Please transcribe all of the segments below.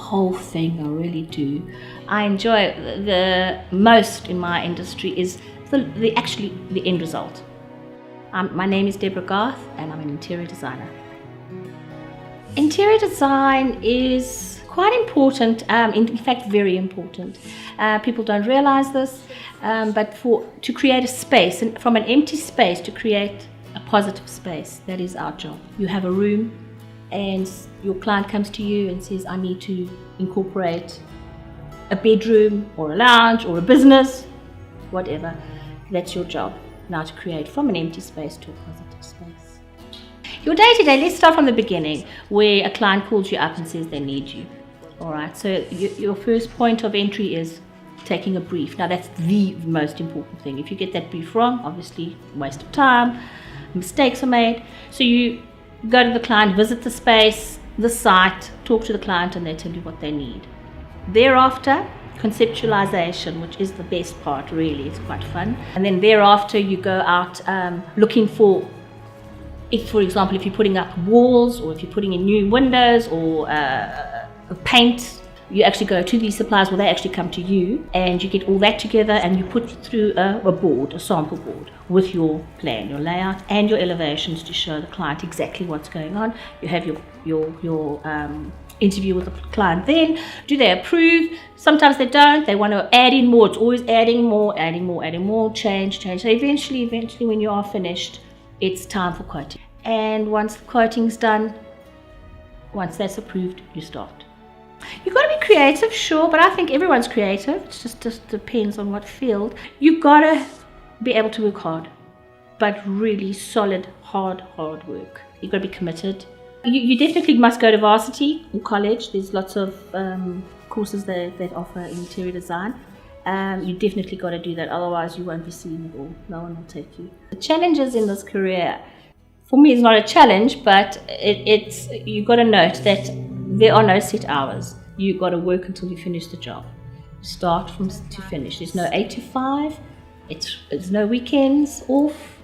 whole thing, I really do. I enjoy the most in my industry is the end result. My name is Deborah Garth and I'm an interior designer. Interior design is quite important, in fact very important. People don't realize this, but to create a space, and from an empty space to create a positive space, that is our job. You have a room and your client comes to you and says, I need to incorporate a bedroom or a lounge or a business, whatever. That's your job, now to create from an empty space to a positive space. Your day-to-day, let's start from the beginning, where a client calls you up and says they need you. All right, so your first point of entry is taking a brief. Now that's the most important thing. If you get that brief wrong, obviously waste of time, mistakes are made. So you go to the client, visit the space, the site, talk to the client, and they tell you what they need. Thereafter, conceptualization, which is the best part really, it's quite fun. And then thereafter you go out looking for, for example, if you're putting up walls or if you're putting in new windows or paint, you actually go to these suppliers, they actually come to you and you get all that together and you put through a board, a sample board with your plan, your layout and your elevations to show the client exactly what's going on. You have your interview with the client then. Do they approve? Sometimes they don't. They want to add in more. It's always adding more, change. So eventually when you are finished, it's time for quoting. And once the quoting's done, once that's approved, you start. You've got to be creative, sure, but I think everyone's creative. It just depends on what field. You've got to be able to work hard, but really solid, hard work. You've got to be committed. You definitely must go to varsity or college. There's lots of courses that offer interior design. You definitely got to do that, otherwise you won't be seen at all. No one will take you. The challenges in this career, for me, it's not a challenge, but you've got to note that there are no set hours. You've got to work until you finish the job. Start from to finish. There's no 8 to 5. There's no weekends off.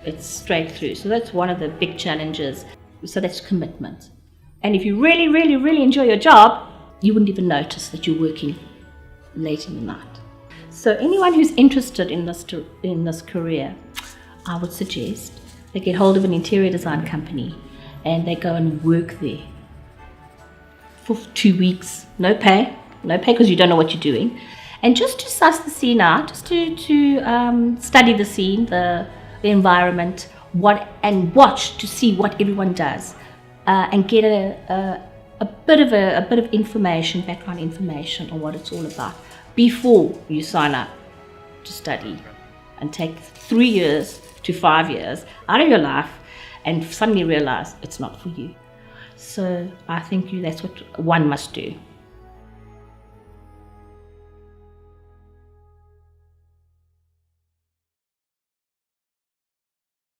It's straight through. So that's one of the big challenges. So that's commitment. And if you really, really, really enjoy your job, you wouldn't even notice that you're working late in the night. So anyone who's interested in this career, I would suggest they get hold of an interior design company and they go and work there for 2 weeks. No pay because you don't know what you're doing. And just to suss the scene out, just to study the scene, the environment, and watch to see what everyone does, and get a bit of information, background information on what it's all about before you sign up to study and take 3 years to 5 years out of your life and suddenly realize it's not for you. So I think that's what one must do.